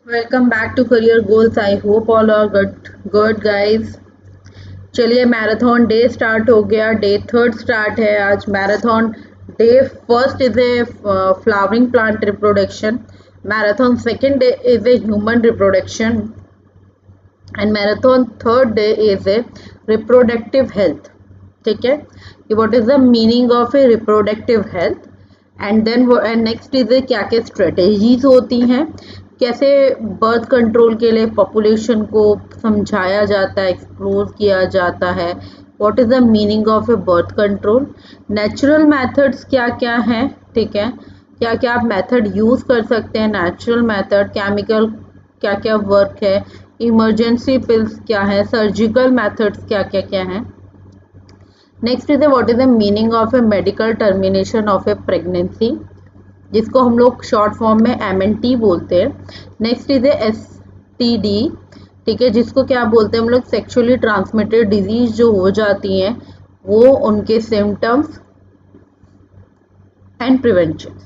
Welcome back to Career Goals. I hope all are good guys. चलिए, marathon day start हो गया। Day third start है आज। Marathon day first is a flowering plant reproduction. Marathon second day is a human reproduction and marathon third day is a reproductive health. ठीक है, कि what is the meaning of a reproductive health and then and next is क्या क्या strategies होती हैं, कैसे birth control के लिए पॉपुलेशन को समझाया जाता है, एक्सप्लोर किया जाता है, what is the meaning of A birth control, natural methods क्या क्या हैं। ठीक है, क्या क्या आप मेथड यूज कर सकते हैं, नेचुरल मेथड, केमिकल क्या क्या वर्क है, इमरजेंसी पिल्स क्या है, सर्जिकल मेथड्स क्या क्या क्या हैं। Next is what is the meaning of A medical termination of A pregnancy, जिसको हम लोग शॉर्ट फॉर्म में MNT बोलते हैं। Next is a STD। ठीक है, जिसको क्या बोलते हैं हम लोग, सेक्सुअली ट्रांसमिटेड डिजीज जो हो जाती हैं, वो उनके symptoms and prevention.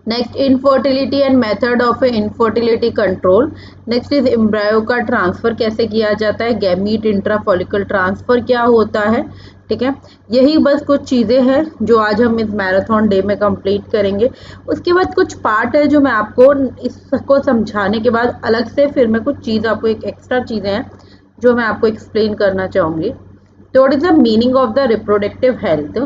Next, infertility and method of infertility control. Next is embryo का ट्रांसफर कैसे किया जाता है, गैमीट इंट्रा फॉलिकल ट्रांसफर क्या होता है। ठीक है, यही बस कुछ चीज़ें हैं जो आज हम इस मैराथन डे में कंप्लीट करेंगे। उसके बाद कुछ पार्ट है जो मैं आपको इसको समझाने के बाद अलग से फिर मैं कुछ चीज़ आपको एक एक्स्ट्रा चीज़ें हैं जो मैं आपको एक्सप्लेन करना चाहूँगी। तो what is the meaning of the reproductive health.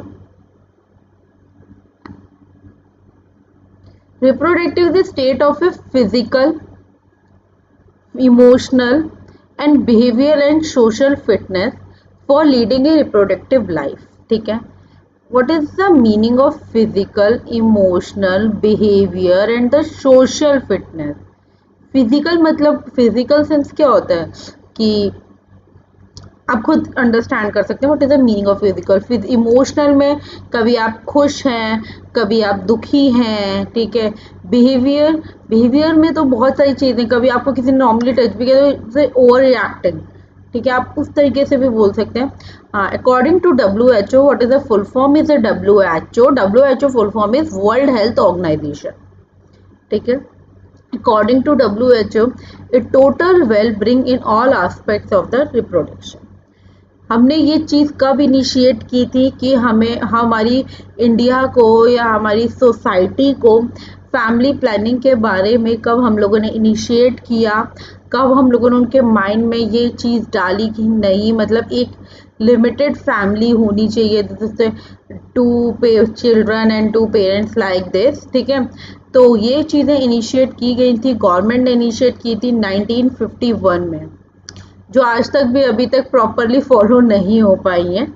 Reproductive is the state of a physical, emotional, and behavioral and social fitness for leading a reproductive life. ठीक है, what is the meaning of physical, emotional, behavior and the social fitness? Physical मतलब physical sense क्या होता है कि आप खुद understand कर सकते हैं what is the meaning of physical. फिर इमोशनल में कभी आप खुश हैं, कभी आप दुखी हैं। ठीक है, बिहेवियर, बिहेवियर में तो बहुत सारी चीज़ें, कभी आपको किसी ने नॉर्मली टच भी किया तो ओवर रिएक्टिंग। ठीक है, आप उस तरीके से भी बोल सकते हैं। हाँ, according to WHO, what is the full form is WHO full form is World Health Organization. ठीक है, according to WHO, a total well-being in all aspects of the reproduction। हमने ये चीज़ कब इनिशिएट की थी कि हमें हमारी इंडिया को या हमारी सोसाइटी को फैमिली प्लानिंग के बारे में कब हम लोगों ने इनिशिएट किया, कब हम लोगों ने उनके माइंड में ये चीज़ डाली कि नहीं, मतलब एक लिमिटेड फैमिली होनी चाहिए, जैसे two children and two parents like this. ठीक है, तो ये चीज़ें इनिशिएट की गई थी, गवर्नमेंट ने इनिशिएट की थी 1951 में, जो आज तक भी अभी तक प्रॉपरली फॉलो नहीं हो पाई हैं।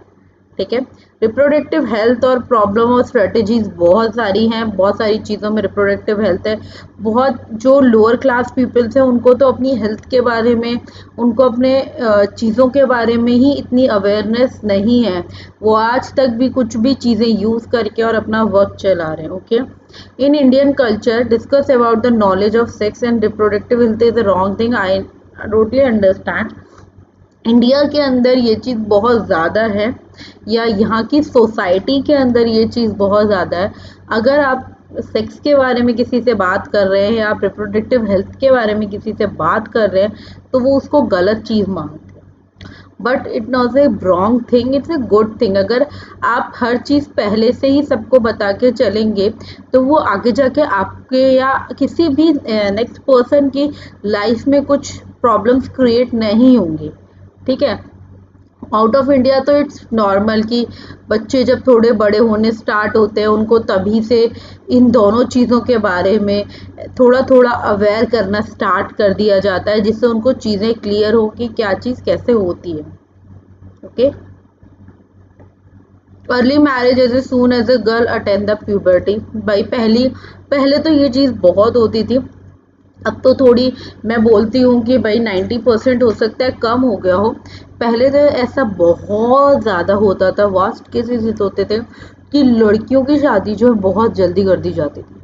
ठीक है, रिप्रोडक्टिव हेल्थ और प्रॉब्लम और स्ट्रेटजीज बहुत सारी हैं, बहुत सारी चीज़ों में रिप्रोडक्टिव हेल्थ है। बहुत जो लोअर क्लास पीपल्स हैं उनको तो अपनी हेल्थ के बारे में, उनको अपने चीज़ों के बारे में ही इतनी अवेयरनेस नहीं है, वो आज तक भी कुछ भी चीज़ें यूज़ करके और अपना वर्क चला रहे हैं। Okay, in Indian culture discuss about the knowledge of sex and reproductive health is a wrong thing. I totally understand. India के अंदर ये चीज़ बहुत ज़्यादा है, या यहाँ की सोसाइटी के अंदर ये चीज़ बहुत ज़्यादा है। अगर आप सेक्स के बारे में किसी से बात कर रहे हैं या आप रिप्रोडक्टिव हेल्थ के बारे में किसी से बात कर रहे हैं तो वो उसको गलत चीज़ मानते हैं। But it not a wrong thing, it's a good thing. अगर आप हर चीज़ पहले से ही सबको बता के चलेंगे तो वो आगे जाके आपके या किसी भी नेक्स्ट पर्सन की लाइफ में कुछ प्रॉब्लम्स क्रिएट नहीं होंगी। ठीक है, आउट ऑफ इंडिया तो इट्स नॉर्मल कि बच्चे जब थोड़े बड़े होने स्टार्ट होते हैं उनको तभी से इन दोनों चीज़ों के बारे में थोड़ा थोड़ा अवेयर करना स्टार्ट कर दिया जाता है, जिससे उनको चीज़ें क्लियर हो कि क्या चीज़ कैसे होती है। Okay, early marriage as a soon as a girl attend the puberty. भाई पहले तो ये चीज़ बहुत होती थी, अब तो थोड़ी मैं बोलती हूँ कि भाई 90% हो सकता है कम हो गया हो। पहले तो ऐसा बहुत ज़्यादा होता था, वास्ट केसेस होते थे कि लड़कियों की शादी जो है बहुत जल्दी कर दी जाती थी।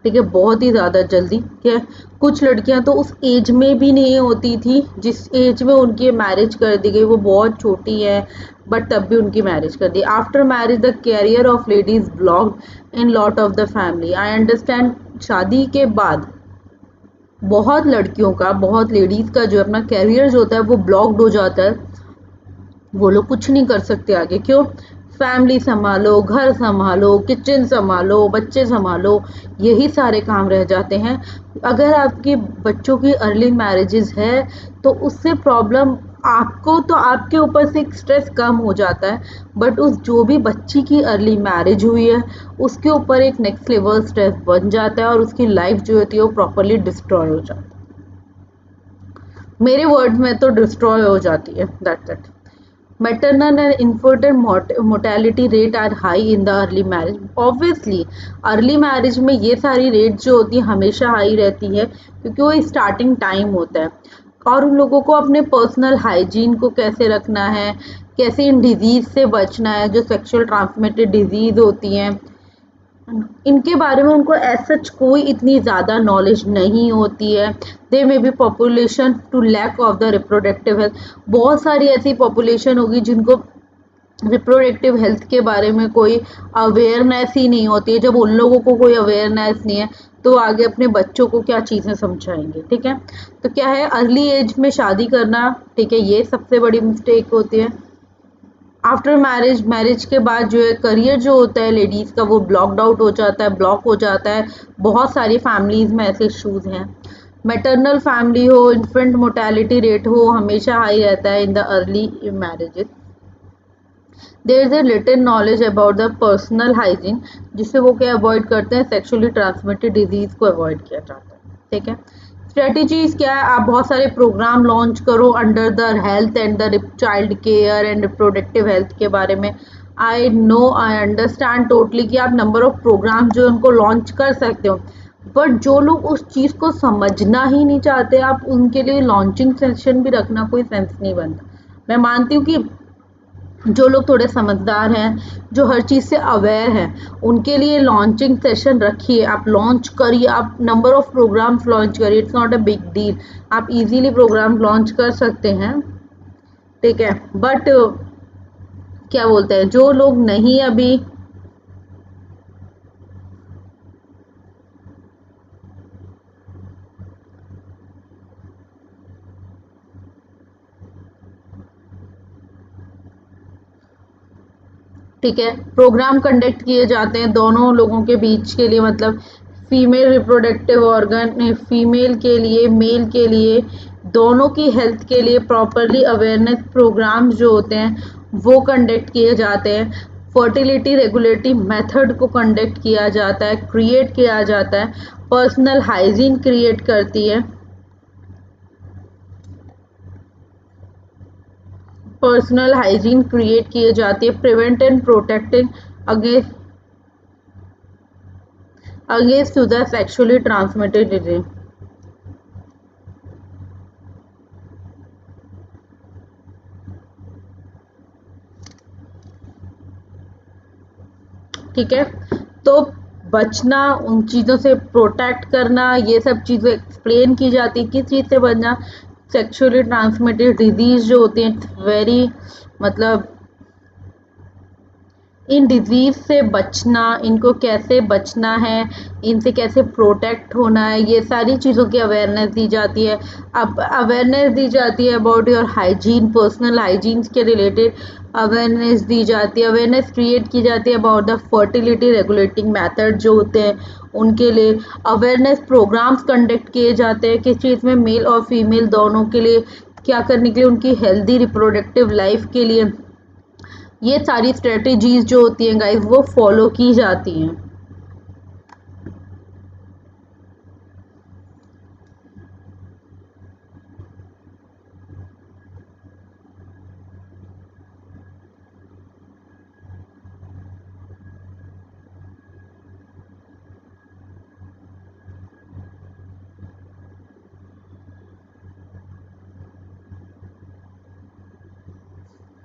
ठीक है, बहुत ही ज़्यादा जल्दी। ठीक है, कुछ लड़कियां तो उस एज में भी नहीं होती थी जिस एज में उनकी मैरिज कर दी गई, वो बहुत छोटी है बट तब भी उनकी मैरिज कर दी। After marriage the career of ladies blocked in lot of the family. I understand, शादी के बाद बहुत लड़कियों का, बहुत लेडीज़ का जो है अपना कैरियर जो होता है वो ब्लॉक्ड हो जाता है। वो लोग कुछ नहीं कर सकते आगे। क्यों? फैमिली संभालो, घर संभालो, किचन संभालो, बच्चे संभालो, यही सारे काम रह जाते हैं। अगर आपके बच्चों की अर्ली मैरिजेस है तो उससे प्रॉब्लम आपको, तो आपके ऊपर से एक स्ट्रेस कम हो जाता है, बट उस जो भी बच्ची की अर्ली मैरिज हुई है उसके ऊपर एक नेक्स्ट लेवल स्ट्रेस बन जाता है और उसकी लाइफ जो होती है वो प्रॉपरली डिस्ट्रॉय हो जाती है। मेरे वर्ड्स में तो डिस्ट्रॉय हो जाती है, that's it. Maternal and infant mortality rate are high in the early marriage. Obviously, early marriage में ये सारी रेट जो होती है हमेशा हाई रहती है क्योंकि वो स्टार्टिंग टाइम होता है और उन लोगों को अपने पर्सनल हाइजीन को कैसे रखना है, कैसे इन डिजीज़ से बचना है जो सेक्सुअल ट्रांसमिटेड डिजीज़ होती हैं, इनके बारे में उनको एज सच कोई इतनी ज़्यादा नॉलेज नहीं होती है। They may be population to lack of the reproductive health. बहुत सारी ऐसी पॉपुलेशन होगी जिनको रिप्रोडक्टिव हेल्थ के बारे में कोई अवेयरनेस ही नहीं होती है। जब उन लोगों को कोई अवेयरनेस नहीं है तो आगे अपने बच्चों को क्या चीज़ें समझाएंगे। ठीक है, तो क्या है, अर्ली एज में शादी करना, ठीक है, ये सबसे बड़ी मिस्टेक होती है। आफ्टर मैरिज, मैरिज के बाद जो है करियर जो होता है लेडीज़ का वो ब्लॉकड आउट हो जाता है, ब्लॉक हो जाता है। बहुत सारी फैमिलीज़ में ऐसे इशूज़ हैं। मैटरनल फैमिली हो, इन्फेंट मोर्टेलिटी रेट हो, हमेशा हाई रहता है in the early marriages. There is a little knowledge about the personal hygiene, जिससे वो क्या अवॉइड करते हैं, सेक्सुअली ट्रांसमिटेड डिजीज़ को अवॉइड किया जाता है। ठीक है, स्ट्रेटजीज क्या है, आप बहुत सारे प्रोग्राम लॉन्च करो under the health and the child care and reproductive health के बारे में। I know, I understand totally कि आप नंबर ऑफ प्रोग्राम जो उनको लॉन्च कर सकते हो, बट जो लोग उस चीज़ को समझना ही नहीं चाहते आप उनके लिए लॉन्चिंग सेशन भी रखना कोई सेंस नहीं बनता। मैं मानती हूँ कि जो लोग थोड़े समझदार हैं, जो हर चीज़ से अवेयर हैं, उनके लिए लॉन्चिंग सेशन रखिए, आप लॉन्च करिए, आप नंबर ऑफ प्रोग्राम्स लॉन्च करिए, it's not a big deal. आप इजीली प्रोग्राम लॉन्च कर सकते हैं। ठीक है, बट क्या बोलते हैं, जो लोग नहीं अभी, ठीक है, प्रोग्राम कंडक्ट किए जाते हैं दोनों लोगों के बीच के लिए, मतलब फीमेल रिप्रोडक्टिव ऑर्गन, फीमेल के लिए, मेल के लिए, दोनों की हेल्थ के लिए प्रॉपरली अवेयरनेस प्रोग्राम्स जो होते हैं वो कंडक्ट किए जाते हैं। फर्टिलिटी रेगुलेटरी मेथड को कंडक्ट किया जाता है, क्रिएट किया जाता है, पर्सनल हाइजीन क्रिएट करती है, पर्सनल हाइजीन क्रिएट किए जाती है, prevent and protecting against to the sexually transmitted disease. ठीक है, तो बचना, उन चीज़ों से प्रोटेक्ट करना, ये सब चीज़ें एक्सप्लेन की जाती है किस चीज़ से बचना। सेक्सुअली ट्रांसमिटेड डिजीज़ जो होती हैं वेरी, मतलब इन डिजीज़ से बचना, इनको कैसे बचना है, इनसे कैसे प्रोटेक्ट होना है, ये सारी चीज़ों की अवेयरनेस दी जाती है। अब अवेयरनेस दी जाती है about your hygiene, personal hygiene के रिलेटेड अवेयरनेस दी जाती है, अवेयरनेस क्रिएट की जाती है about the fertility regulating method जो होते हैं उनके लिए। अवेयरनेस प्रोग्राम्स कंडक्ट किए जाते हैं किस चीज़ में, मेल और फीमेल दोनों के लिए, क्या करने के लिए, उनकी हेल्दी रिप्रोडक्टिव लाइफ के लिए। ये सारी स्ट्रेटजीज जो होती हैं गाइस वो फॉलो की जाती हैं।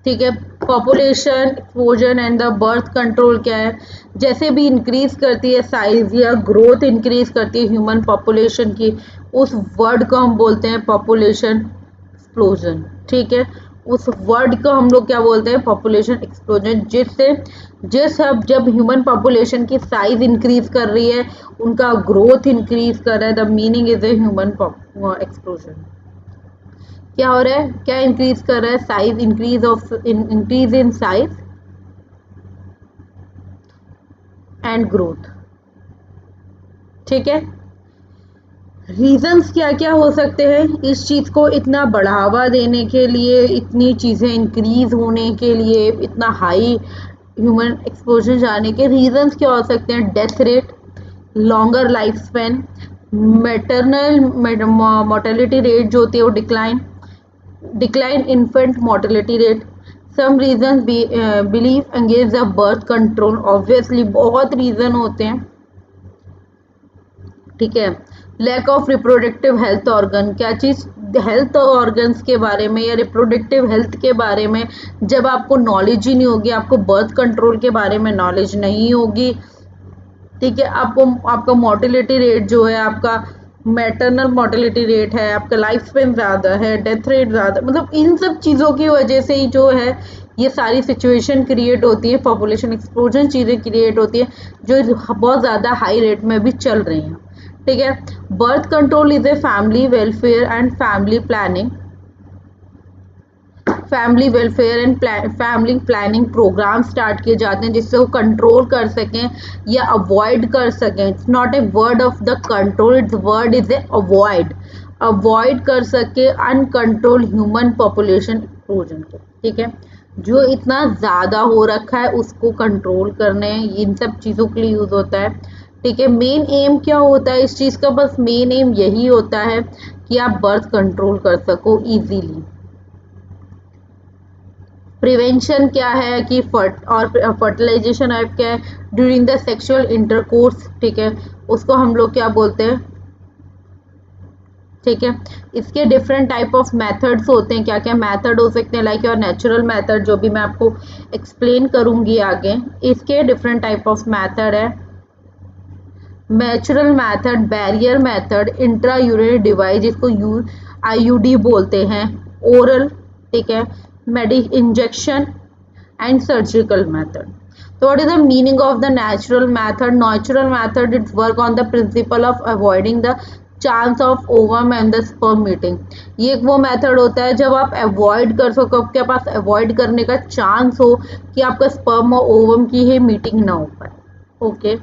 ठीक है, population exposure and the birth control क्या है, जैसे भी इंक्रीज करती है साइज या ग्रोथ इंक्रीज करती है ह्यूमन पॉपुलेशन की, उस वर्ड को हम बोलते हैं पॉपुलेशन एक्सप्लोजन। ठीक है, उस वर्ड को हम लोग क्या बोलते हैं, पॉपुलेशन एक्सप्लोजन। जिससे जब ह्यूमन पॉपुलेशन की साइज इंक्रीज कर रही है, उनका ग्रोथ इंक्रीज कर रहा है, the meaning is a human explosion. क्या हो रहा है, क्या इंक्रीज कर रहा है, size increase in size and growth. ठीक है, रीजंस क्या क्या हो सकते हैं इस चीज को इतना बढ़ावा देने के लिए, इतनी चीजें इंक्रीज होने के लिए, इतना हाई ह्यूमन एक्सपोजर जाने के रीजंस क्या हो सकते हैं? Death rate, longer life span, maternal mortality rate जो होती है वो decline infant mortality rate. Some reason believe engage the birth control. Obviously बहुत रीजन होते हैं, ठीक है। Lack of reproductive health organ, क्या चीज, हेल्थ ऑर्गन्स के बारे में या रिप्रोडक्टिव हेल्थ के बारे में जब आपको नॉलेज ही नहीं होगी, आपको बर्थ कंट्रोल के बारे में नॉलेज नहीं होगी, ठीक है, आपका मोर्टेलिटी रेट जो है, आपका मैटरनल मोर्टेलिटी रेट है, आपका लाइफ स्पेन ज़्यादा है, डेथ रेट ज़्यादा, मतलब इन सब चीज़ों की वजह से ही जो है ये सारी सिचुएशन क्रिएट होती है, पॉपुलेशन एक्सप्लोजन चीज़ें क्रिएट होती है जो बहुत ज़्यादा हाई रेट में भी चल रही हैं, ठीक है। Birth control is a family welfare and family welfare and family planning program start किए जाते हैं जिससे वो कंट्रोल कर सकें या अवॉइड कर सकें। It's not a word of the control, it's word is a avoid कर सके अनकंट्रोल ह्यूमन पॉपुलेशन एक्सप्लोजन को, ठीक है। जो इतना ज़्यादा हो रखा है उसको कंट्रोल करने, इन सब चीज़ों के लिए यूज़ होता है, ठीक है। मेन एम क्या होता है इस चीज़ का? बस मेन एम यही होता है कि आप बर्थ कंट्रोल कर सको इजीली। प्रिवेंशन क्या है कि फर्टिलाइजेशन ऑफ क्या है, ड्यूरिंग द सेक्सुअल इंटरकोर्स, ठीक है, उसको हम लोग क्या बोलते हैं, ठीक है। इसके डिफरेंट टाइप ऑफ मेथड्स होते हैं, क्या क्या मेथड हो सकते हैं, लाइक योर नेचुरल मेथड, जो भी मैं आपको एक्सप्लेन करूंगी आगे। इसके डिफरेंट टाइप ऑफ मेथड है, natural method, barrier method, intra urinary device जिसको IUD बोलते हैं, ओरल, ठीक है, मेडी injection and surgical method. So what is the meaning of the natural method? Natural method, it's work on the principle of avoiding the chance of ovum and the sperm meeting. ये एक वो method होता है जब आप avoid कर सको, आपके पास अवॉइड करने का चांस हो कि आपका स्पर्म और ओवम की ही मीटिंग ना हो पाए, okay.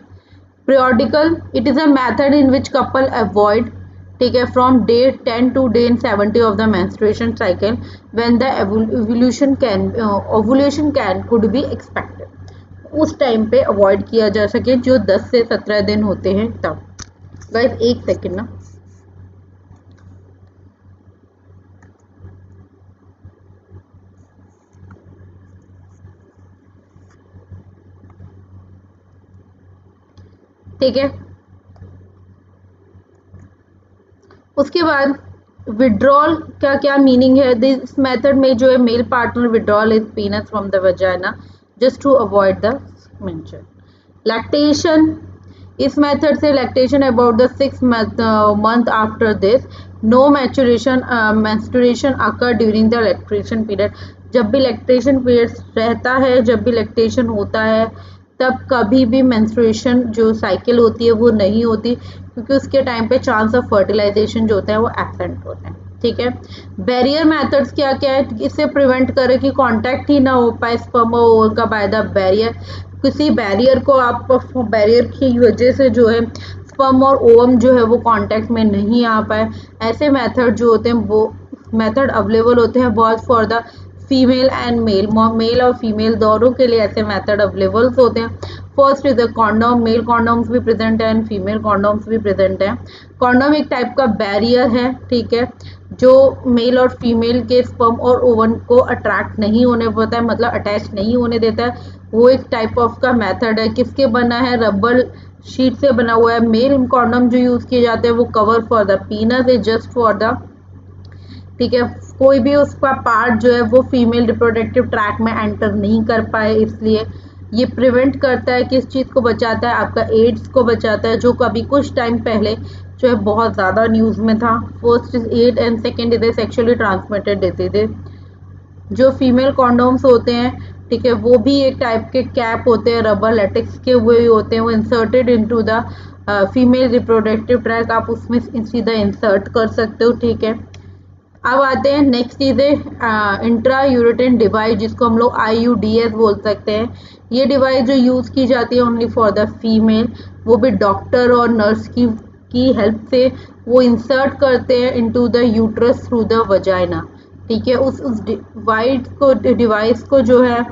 Periodical, it is a method in which couple avoid, take it from day 10 to day 70 of the menstruation cycle when the ovulation could be expected. उस टाइम पे अवॉइड किया जा सके जो 10 से 17 दिन होते हैं तब। गाइस एक सेकेंड ना, ठीक है। उसके बाद विड्रॉल का क्या मीनिंग है? दिस मेथड में जो है male partner withdrawal is penis from the vagina just to avoid the mention. Lactation, इस मेथड से lactation about the 6 month after this, no menstruation occur during the lactation period. जब भी lactation period रहता है, जब भी लैक्टेशन होता है, तब कभी भी मेंस्ट्रुएशन जो साइकिल होती है वो नहीं होती, क्योंकि उसके टाइम पे चांस ऑफ फर्टिलाइजेशन जो होता है वो एब्सेंट होता है, ठीक है। बैरियर मेथड्स क्या क्या है? इससे प्रिवेंट करे कि कांटेक्ट ही ना हो पाए स्पर्म और ओवम का बाय द बैरियर, किसी बैरियर को आप, बैरियर की वजह से जो है स्पर्म और ओवम जो है वो कांटेक्ट में नहीं आ पाए। ऐसे मेथड जो होते हैं वो मेथड अवेलेबल होते हैं बहुत for the female and male, male और फीमेल दोनों के लिए ऐसे मेथड अवेलेबल होते हैं। First is the condom, male condoms भी प्रेजेंट है एंड फीमेल कॉन्डोम्स भी प्रेजेंट है। कॉन्डोम एक टाइप का बैरियर है, ठीक है, जो मेल और फीमेल के स्पर्म और ओवन को अट्रैक्ट नहीं होने देता है, मतलब अटैच नहीं होने देता है। वो एक टाइप ऑफ का मेथड है। किसके बना है? रबर शीट से बना हुआ है। मेल कॉन्डोम जो यूज किए जाते हैं वो cover for the पीनस is just for the, ठीक है, कोई भी उसका पार्ट जो है वो फीमेल रिप्रोडक्टिव ट्रैक में एंटर नहीं कर पाए, इसलिए ये प्रिवेंट करता है, किस चीज़ को बचाता है? आपका एड्स को बचाता है, जो कभी कुछ टाइम पहले जो है बहुत ज़्यादा न्यूज़ में था। First is AIDS and second is sexually transmitted diseases. जो फीमेल कॉन्डोम्स होते हैं, ठीक है, वो भी एक टाइप के कैप होते हैं, रबर लेटेक्स के हुए होते हैं, वो inserted into the female reproductive tract, आप उसमें सीधा इंसर्ट कर सकते हो, ठीक है। अब आते हैं नेक्स्ट चीज़ है इंट्रा यूरेटिन डिवाइस, जिसको हम लोग IUDs बोल सकते हैं। ये डिवाइस जो यूज़ की जाती है ओनली फॉर द फीमेल, वो भी डॉक्टर और नर्स की हेल्प से वो इंसर्ट करते हैं into the uterus through the vagina, ठीक है। उस डिवाइस को जो है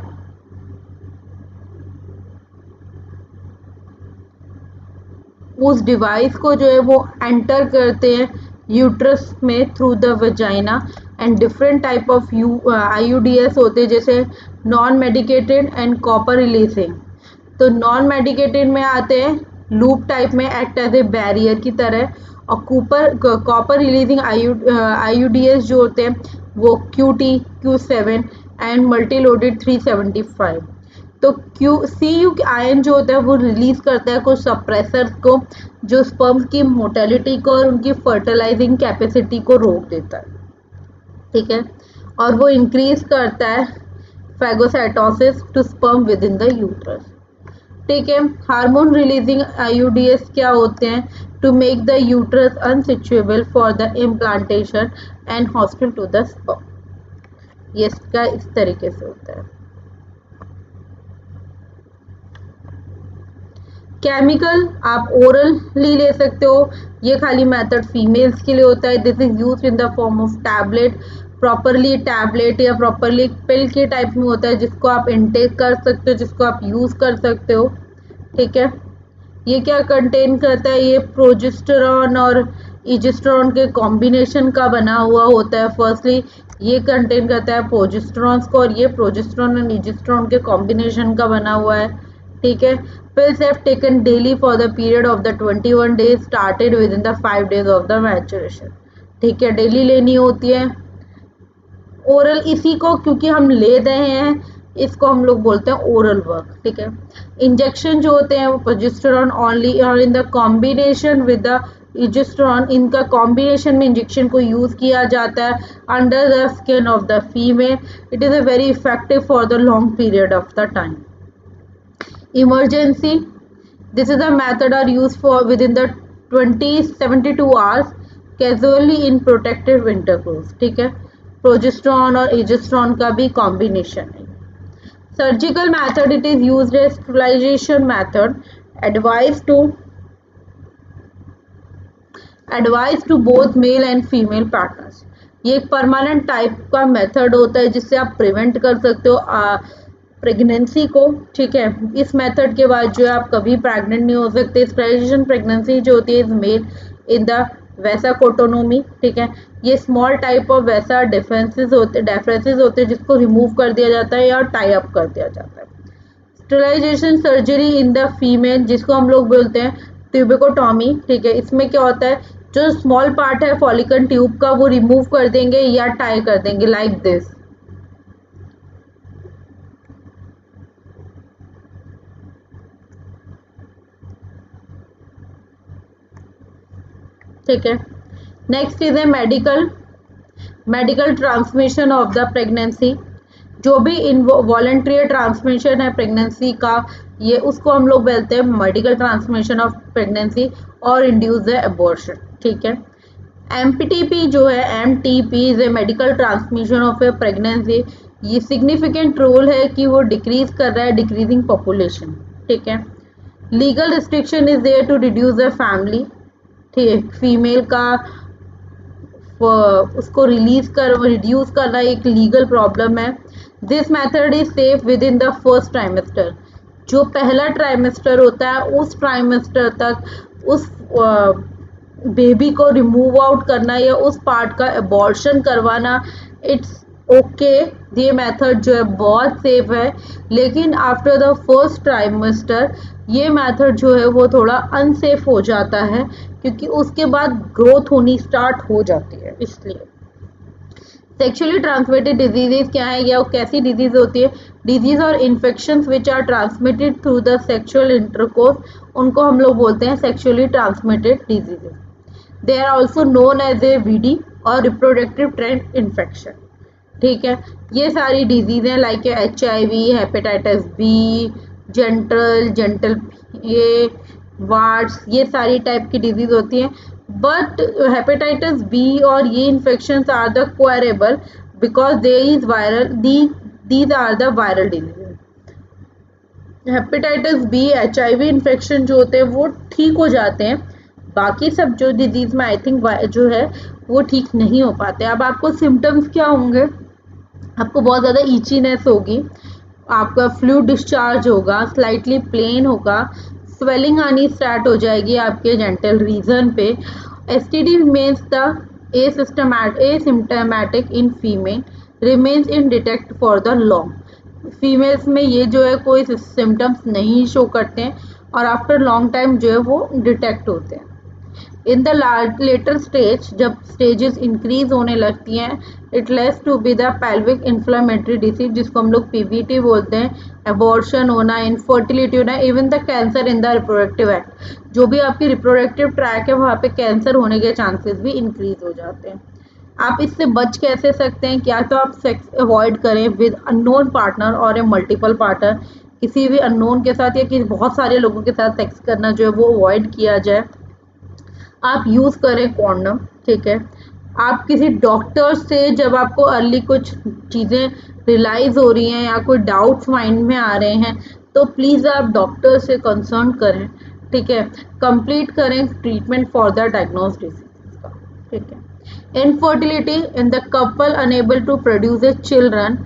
उस डिवाइस को जो है वो एंटर करते हैं यूट्रस में through the vagina. And different type of IUDs होते हैं, जैसे non medicated and copper releasing. तो नॉन मेडिकेटेड में आते हैं लूप टाइप में, एक्ट एज ए बैरियर की तरह। और कॉपर रिलीजिंग IUDs जो होते हैं वो Q7 एंड मल्टीलोडेड 375। तो CU आयन जो होता है वो रिलीज करता है कुछ सप्रेसर्स को, जो स्पर्म्स की मोटेलिटी को और उनकी फर्टिलाइजिंग कैपेसिटी को रोक देता है, ठीक है। और वो इंक्रीज करता है phagocytosis to sperm within the uterus, ठीक है। हार्मोन रिलीजिंग IUDs क्या होते हैं? To make the uterus unsuitable for the implantation and hostile to the sperm. ये इसका इस तरीके से होता है। केमिकल आप ओरली ले सकते हो, ये खाली मेथड फीमेल्स के लिए होता है। This is use in the form of tablet, properly tablet या प्रॉपरली पिल के टाइप में होता है, जिसको आप इनटेक कर सकते हो, जिसको आप यूज कर सकते हो, ठीक है। ये क्या कंटेन करता है? ये प्रोजेस्टेरॉन और इजिस्ट्रॉन के कॉम्बिनेशन का बना हुआ होता है। फर्स्टली ये कंटेन करता है प्रोजेस्टेरॉन्स को, और ये प्रोजेस्टेरॉन और इजिस्ट्रॉन के कॉम्बिनेशन का बना हुआ है, ठीक है। Pills have taken daily for the period of the 21 days started within the 5 days of the maturation, ठीक है। डेली लेनी होती है। ओरल इसी को क्योंकि हम ले रहे हैं, इसको हम लोग बोलते हैं ओरल वर्क, ठीक है। इंजेक्शन जो होते हैं वो प्रोजेस्टेरॉन ओनली और in the combination with the estrogen, इनका कॉम्बिनेशन में इंजेक्शन को यूज किया जाता है under the skin of the female. It is a very effective for the long period of the time. Emergency, this is a method are used for within the 72 hours casually in protected intercourse, ठीक है। Progesterone और इजिस्ट्रॉन का भी combination है। Surgical method, it is used as sterilization method, advise to both male and female partners. ये एक permanent type का method होता है जिससे आप प्रिवेंट कर सकते हो प्रेगनेंसी को, ठीक है। इस मेथड के बाद जो है आप कभी प्रेग्नेंट नहीं हो सकते। स्टरलाइजेशन प्रेगनेंसी जो होती है इज मेड इन द वैसा कोटोनोमी, ठीक है। ये स्मॉल टाइप ऑफ वैसा डिफरेंसेस होते हैं जिसको रिमूव कर दिया जाता है या टाई अप कर दिया जाता है। Sterilization surgery in the female, जिसको हम लोग बोलते हैं ट्यूबिकोटॉमी, ठीक है। इसमें क्या होता है, जो स्मॉल पार्ट है फॉलिकल ट्यूब का वो रिमूव कर देंगे या टाई कर देंगे लाइक दिस, ठीक है। Next is a medical transmission of the pregnancy. जो भी इनवॉलेंट्री ट्रांसमिशन है प्रेगनेंसी का, ये उसको हम लोग बोलते हैं मेडिकल ट्रांसमिशन ऑफ प्रेगनेंसी और इंड्यूस द अबॉर्शन, ठीक है। MTP जो है, MTP is a medical transmission of A pregnancy. ये सिग्निफिकेंट रोल है कि वो डिक्रीज कर रहा है डिक्रीजिंग पॉपुलेशन, ठीक है। Legal restriction is there to reduce the family, ठीक, फीमेल का उसको रिड्यूस करना एक लीगल प्रॉब्लम है। This method is safe within the first trimester. जो पहला ट्राइमेस्टर होता है उस ट्राइमेस्टर तक उस बेबी को रिमूव आउट करना या उस पार्ट का अबॉर्शन करवाना, इट्स ओके। ये मेथड जो है बहुत सेफ है। लेकिन आफ्टर द फर्स्ट ट्राइमेस्टर ये मेथड जो है वो थोड़ा अनसेफ हो जाता है, क्योंकि उसके बाद ग्रोथ होनी स्टार्ट हो जाती है। इसलिए सेक्सुअली ट्रांसमिटेड डिजीजेज क्या है या कैसी डिजीज होती है? डिजीज और infections which are transmitted through the sexual intercourse, उनको हम लोग बोलते हैं sexually transmitted diseases. They are also known as a VD और रिप्रोडक्टिव ट्रैक्ट इन्फेक्शन, ठीक है। ये सारी डिजीज हैं like HIV, hepatitis B, genital ये वार्ड्स, ये सारी टाइप की डिजीज होती हैं। बट हेपेटाइटिस बी और ये infections are the curable because they is viral, these are the viral disease. Hepatitis B, HIV infection जो होते हैं वो ठीक हो जाते हैं, बाकी सब जो डिजीज में आई थिंक जो है वो ठीक नहीं हो पाते। अब आपको सिम्टम्स क्या होंगे, आपको बहुत ज़्यादा ईचीनेस होगी, आपका फ्लूइड डिस्चार्ज होगा, स्लाइटली प्लेन होगा, स्वेलिंग आनी स्टार्ट हो जाएगी आपके जेंटल रीजन पे। STD means the asymptomatic in female, remains in detect for the long. Females में ये जो है कोई सिम्टम्स नहीं शो करते हैं और आफ्टर लॉन्ग टाइम जो है वो डिटेक्ट होते हैं। इन द लेटर स्टेज, जब स्टेजेस इंक्रीज होने लगती हैं, it leads to be the pelvic inflammatory disease, जिसको हम लोग पीबीटी बोलते हैं, एबॉर्शन होना, इनफर्टिलिटी होना, even the cancer in the reproductive act. जो भी आपकी रिप्रोडक्टिव ट्रैक है वहाँ पे कैंसर होने के चांसेस भी इंक्रीज हो जाते हैं। आप इससे बच कैसे सकते हैं, क्या तो आप सेक्स अवॉइड करें विद अननोन पार्टनर और ए मल्टीपल पार्टनर, किसी भी अननोन के साथ या कि बहुत सारे लोगों के साथ सेक्स करना जो है वो अवॉइड किया जाए। आप यूज़ करें कॉन्डम, ठीक है। आप किसी डॉक्टर से जब आपको अर्ली कुछ चीज़ें रियलाइज़ हो रही हैं या कोई डाउट्स माइंड में आ रहे हैं तो प्लीज़ आप डॉक्टर से कंसल्ट करें, ठीक है। कंप्लीट करें treatment for the diagnose disease का, ठीक है। Infertility in the couple unable to produce a children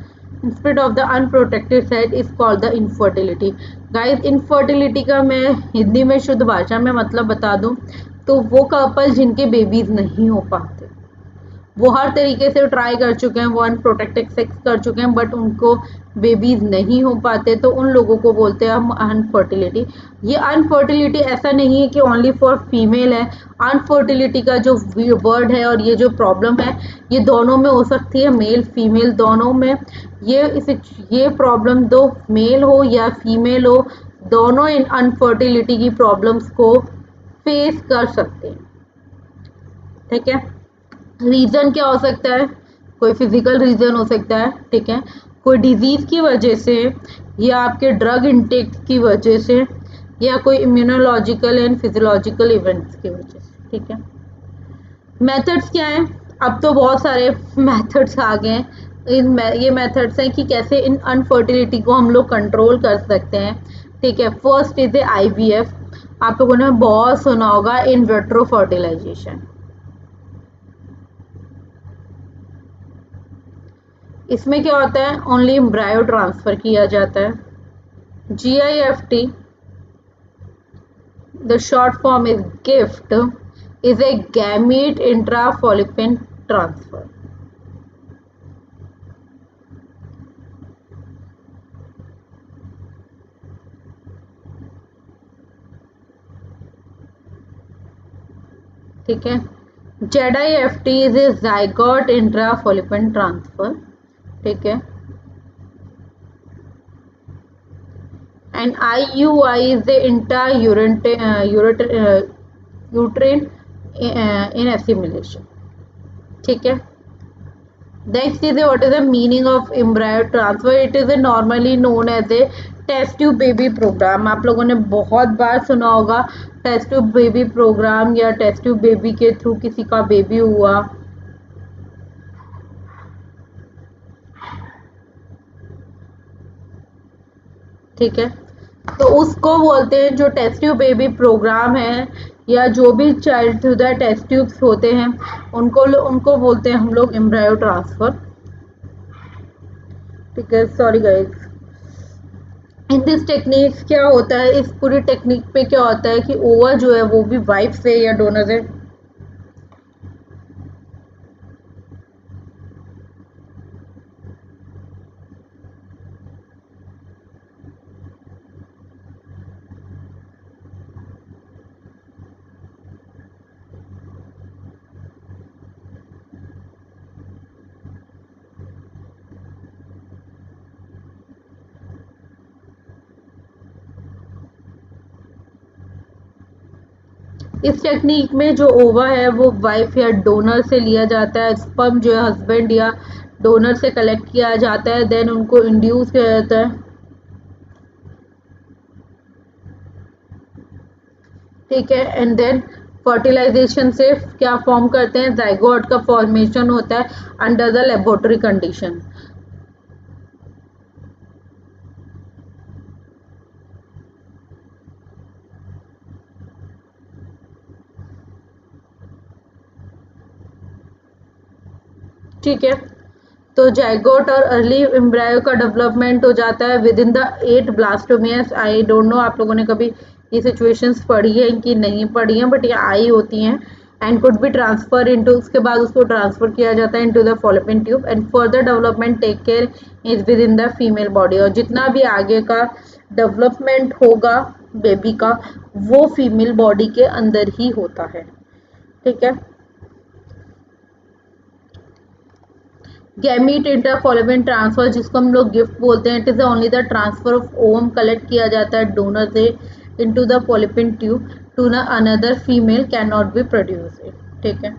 instead of the unprotected सेट is called the infertility. Guys, infertility का मैं हिंदी में शुद्ध भाषा में मतलब बता दूं तो वो कपल जिनके बेबीज नहीं हो पाते, वो हर तरीके से ट्राई कर चुके हैं, वो अनप्रोटेक्टेड सेक्स कर चुके हैं बट उनको बेबीज नहीं हो पाते, तो उन लोगों को बोलते हैं हम अनफर्टिलिटी। ये अनफर्टिलिटी ऐसा नहीं है कि ओनली फॉर फीमेल है, अनफर्टिलिटी का जो वर्ड है और ये जो प्रॉब्लम है ये दोनों में हो सकती है, मेल फीमेल दोनों में। ये प्रॉब्लम दो मेल हो या फीमेल हो, दोनों इन अनफर्टिलिटी की प्रॉब्लम्स को फेस कर सकते हैं, ठीक है। रीज़न क्या हो सकता है, कोई फिजिकल रीज़न हो सकता है, ठीक है, कोई डिजीज़ की वजह से या आपके ड्रग इनटेक की वजह से या कोई इम्यूनोलॉजिकल एंड फिजियोलॉजिकल इवेंट्स की वजह से, ठीक है। मेथड्स क्या हैं, अब तो बहुत सारे मेथड्स आ गए हैं। ये मेथड्स हैं कि कैसे इन अनफर्टिलिटी को हम लोग कंट्रोल कर सकते हैं, ठीक है। फर्स्ट इज IVF, आप लोगों ने बहुत सुना होगा, इन विट्रो फर्टिलाइजेशन। इसमें क्या होता है, ओनली एम्ब्रायो ट्रांसफर किया जाता है। GIFT, the short form is gift, is a gamete intrafallopian transfer. ठीक है। ZIFT is a zygote intrafallopian transfer, ठीक है। And IUI is a intra uterine insemination, ठीक है। Next is what is the meaning of embryo transfer? It is normally known as a test tube baby program। आप लोगों ने बहुत बार सुना होगा टेस्ट ट्यूब बेबी प्रोग्राम या test tube baby के थ्रू किसी का बेबी हुआ, ठीक है। तो उसको बोलते हैं, जो टेस्ट ट्यूब बेबी प्रोग्राम है या जो भी child through the test tubes होते हैं उनको बोलते हैं हम लोग एम्ब्रायो ट्रांसफर, ठीक है। Sorry guys, in this technique क्या होता है, इस पूरी टेक्निक पे क्या होता है कि ओवर जो है वो भी वाइफ से या डोनर से इस टेक्निक में जो ओवा है वो वाइफ या डोनर से लिया जाता है, स्पर्म जो है हस्बैंड या डोनर से कलेक्ट किया जाता है, देन उनको इंड्यूस किया जाता है, ठीक है, एंड देन फर्टिलाइजेशन से क्या फॉर्म करते हैं, जाइगोट का फॉर्मेशन होता है अंडर द लेबोरेटरी कंडीशन। ठीक है, तो जाइगोट और अर्ली एम्ब्रायो का डेवलपमेंट हो जाता है within the 8 blastomeres. I don't know आप लोगों ने कभी ये सिचुएशंस पढ़ी है कि नहीं पढ़ी हैं, बट ये आई होती हैं, and could be transfer into, उसके बाद उसको ट्रांसफर किया जाता है into the fallopian tube, and further development take care is within the female body. और जितना भी आगे का डेवलपमेंट होगा बेबी का, वो फीमेल बॉडी के अंदर ही होता है, ठीक है। गैमीट इंटर फॉलोपियन ट्रांसफर, जिसको हम लोग गिफ्ट बोलते हैं, it is only the transfer of ovum collect किया जाता है डोनर से into the fallopian tube to an another female can not be produce it, ठीक है।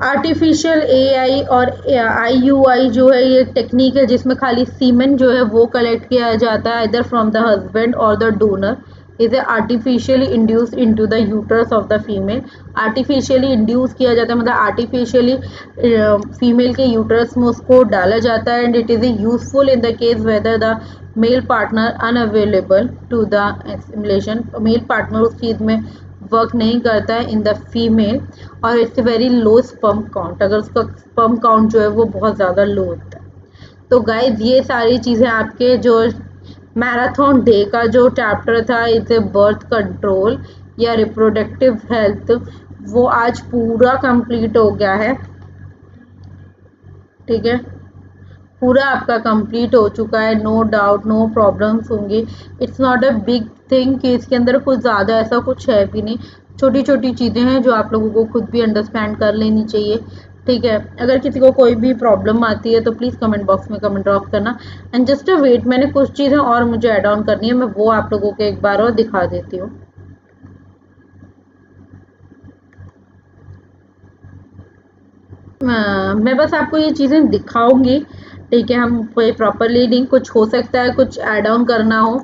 आर्टिफिशियल एआई और आईयूआई जो है ये टेक्निक है जिसमें खाली सीमेन जो है वो कलेक्ट किया जाता है इधर फ्रॉम द हस्बैंड और the donor, is artificially induce into the uterus of the female. Artificially induce किया जाता है मतलब आर्टिफिशियली फीमेल के यूटरस में उसको डाला जाता है, and it is useful in the case whether the male partner unavailable to the insemination. Male partner उस चीज़ में वर्क नहीं करता है इन द फीमेल, और it's very low sperm count, अगर उसका स्पर्म काउंट जो है वो बहुत ज़्यादा लो होता है। तो गाइज ये सारी चीज़ें आपके जो मैराथन डे का जो चैप्टर था इसे बर्थ कंट्रोल या रिप्रोडक्टिव हेल्थ, वो आज पूरा कंप्लीट हो गया है, ठीक है, पूरा आपका कंप्लीट हो चुका है, नो डाउट, नो प्रॉब्लम्स होंगे। It's not a big thing कि इसके अंदर कुछ ज़्यादा ऐसा कुछ है भी नहीं, छोटी छोटी चीज़ें हैं जो आप लोगों को खुद भी अंडरस्टैंड कर लेनी चाहिए, ठीक है। अगर किसी को कोई भी प्रॉब्लम आती है तो प्लीज़ कमेंट बॉक्स में कमेंट ड्रॉप करना, एंड जस्ट अ वेट, मैंने कुछ चीज़ें और मुझे ऐड ऑन करनी है, मैं वो आप लोगों को एक बार और दिखा देती हूँ। मैं बस आपको ये चीज़ें दिखाऊंगी, ठीक है, हम कोई प्रॉपरली नहीं, कुछ हो सकता है कुछ ऐड ऑन करना हो,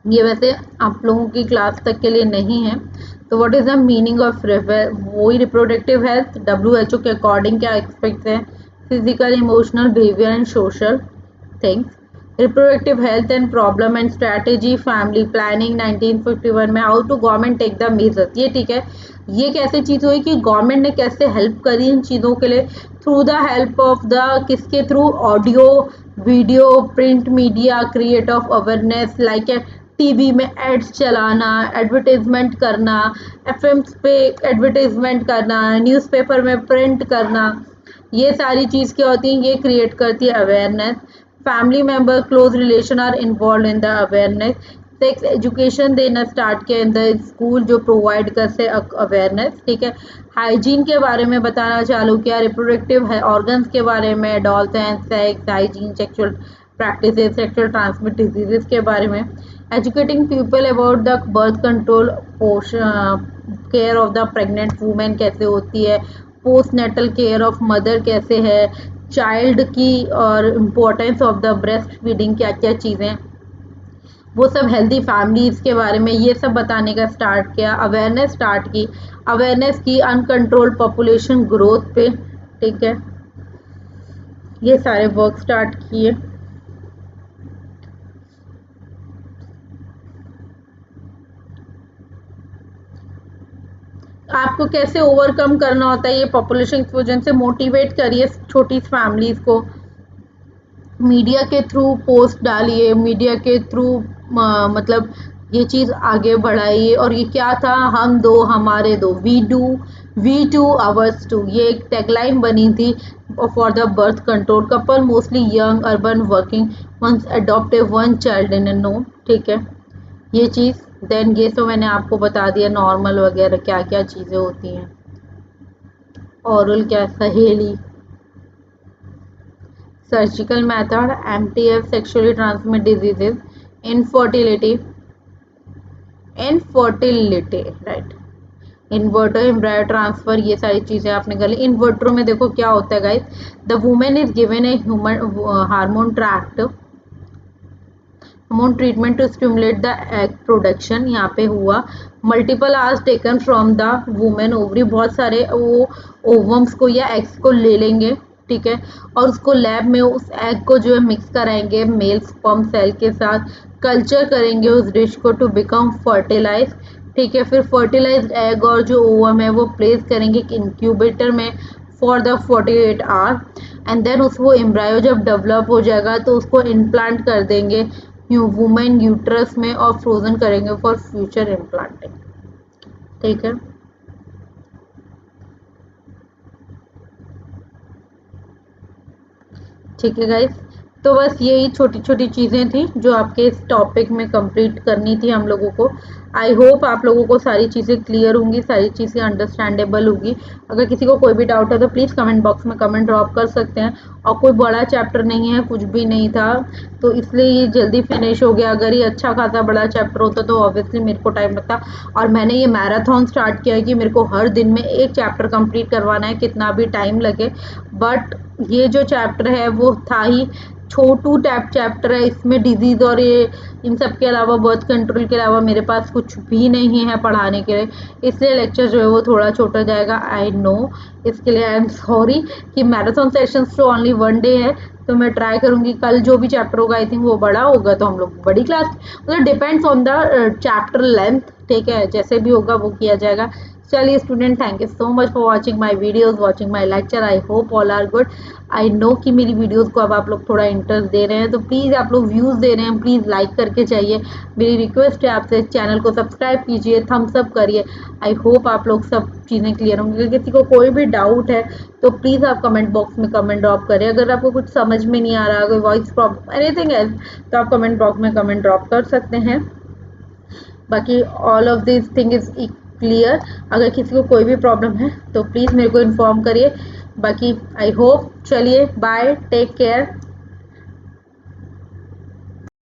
ये वैसे आप लोगों की क्लास तक के लिए नहीं है। तो what is the meaning of वही रिप्रोडक्टिव हेल्थ WHO के अकॉर्डिंग क्या एक्सपेक्ट है, physical emotional behaviour and social things, reproductive health and problem and strategy family planning 1951 में, how to government take the measures, ये ठीक है, ये कैसे चीज़ हुई कि गवर्नमेंट ने कैसे हेल्प करी इन चीज़ों के लिए, through the help of the किसके through, audio video print media create of awareness like TV में एड्स चलाना, एडवर्टाइजमेंट करना, एफएम्स पे एडवर्टाइजमेंट करना, न्यूज़पेपर में प्रिंट करना, ये सारी चीज़ क्या होती है, ये क्रिएट करती है awareness. Family member close relation are involve in the awareness. Sex education देना स्टार्ट किया इन द स्कूल जो प्रोवाइड करते अवेयरनेस, ठीक है। हाइजीन के बारे में बताना चालू किया, रिप्रोडक्टिव है ऑर्गन्स के बारे में, dolls and sex hygiene, sexual practices, sexual transmit diseases के बारे में, educating people about the birth control, care of the pregnant women कैसे होती है, post natal care of mother कैसे है, चाइल्ड की और importance of the breast feeding क्या क्या चीज़ें, वो सब हेल्दी फैमिलीज़ के बारे में ये सब बताने का स्टार्ट किया, अवेयरनेस स्टार्ट की, अवेयरनेस की अनकंट्रोल्ड पॉपुलेशन ग्रोथ पे, ठीक है, ये सारे वर्क स्टार्ट किए। आपको कैसे ओवरकम करना होता है ये पॉपुलेशन एक्सप्लोजन से, मोटिवेट करिए छोटी फैमिलीज़ को, मीडिया के थ्रू पोस्ट डालिए, मीडिया के थ्रू मतलब ये चीज़ आगे बढ़ाइए। और ये क्या था, हम दो हमारे दो, वी टू आवर्स टू, ये एक टैगलाइन बनी थी for the birth control. Couple mostly young urban working ones adopted one child in no, ठीक है, ये चीज़। देन ये तो मैंने आपको बता दिया नॉर्मल वगैरह क्या क्या चीज़ें होती हैं, औरल क्या, सहेली, surgical method, MTF, sexually transmitted diseases, infertility, infertility, right, inverter embryo transfer, ये सारी चीजें आपने कर ली। इन्वर्टर में देखो क्या होता है guys, the women is given a human hormone tract hormone treatment to stimulate the egg production। यहाँ पे हुआ multiple hours taken from the women ovary, बहुत सारे वो ओवम्स को या एग्स को ले लेंगे, ठीक है, और उसको लैब में उस एग को जो है मिक्स कराएंगे मेल स्पर्म सेल के साथ, कल्चर करेंगे उस डिश को टू बिकम फर्टिलाइज, ठीक है। फिर फर्टिलाइज्ड एग और जो ओवम है वो प्लेस करेंगे इंक्यूबेटर में for the 48 hour, and then उसको एम्ब्रायो जब डेवलप हो जाएगा तो उसको इम्प्लांट कर देंगे वुमेन यूट्रस में और फ्रोजन करेंगे फॉर फ्यूचर इम्प्लांटिंग, ठीक है। ठीक है गाइस, तो बस यही छोटी छोटी चीज़ें थी जो आपके इस टॉपिक में कंप्लीट करनी थी हम लोगों को। आई होप आप लोगों को सारी चीज़ें क्लियर होंगी, सारी चीज़ें अंडरस्टैंडेबल होगी। अगर किसी को कोई भी डाउट है तो प्लीज़ कमेंट बॉक्स में कमेंट ड्रॉप कर सकते हैं। और कोई बड़ा चैप्टर नहीं है, कुछ भी नहीं था, तो इसलिए ये जल्दी फिनिश हो गया। अगर ये अच्छा खासा बड़ा चैप्टर होता तो ऑब्वियसली मेरे को टाइम लगता, और मैंने ये मैराथन स्टार्ट किया है कि मेरे को हर दिन में एक चैप्टर कंप्लीट करवाना है, कितना भी टाइम लगे। बट ये जो चैप्टर है वो था ही छोटू टैप चैप्टर है, इसमें डिजीज और ये इन सब के अलावा बर्थ कंट्रोल के अलावा मेरे पास कुछ भी नहीं है पढ़ाने के लिए, इसलिए लेक्चर जो है वो थोड़ा छोटा जाएगा। आई नो, इसके लिए आई एम सॉरी कि मैराथन सेशंस तो ओनली 1 डे है, तो मैं ट्राई करूंगी कल जो भी चैप्टर होगा, आई थिंक वो बड़ा होगा तो हम लोग बड़ी क्लास, मतलब depends on the chapter length, ठीक है, जैसे भी होगा वो किया जाएगा। चलिए student, thank you so much for watching my videos, watching my lecture. I hope all are good. I know कि मेरी वीडियोस को अब आप लोग थोड़ा इंटरेस्ट दे रहे हैं, तो प्लीज़ आप लोग व्यूज़ दे रहे हैं, प्लीज़ लाइक करके जाइए। मेरी रिक्वेस्ट है आपसे, चैनल को सब्सक्राइब कीजिए, थम्स अप करिए। आई होप आप लोग सब चीज़ें क्लियर होंगी। अगर किसी को कोई भी डाउट है तो प्लीज़ आप कमेंट बॉक्स में कमेंट ड्रॉप करें। अगर आपको कुछ समझ में नहीं आ रहा, कोई वॉइस प्रॉब्लम एनीथिंग एल्स, तो आप कमेंट बॉक्स में कमेंट ड्रॉप कर सकते हैं। बाकी all of this thing is clear. अगर किसी को कोई भी प्रॉब्लम है तो प्लीज़ मेरे को इन्फॉर्म करिए। बाकी आई होप, चलिए बाय, टेक केयर।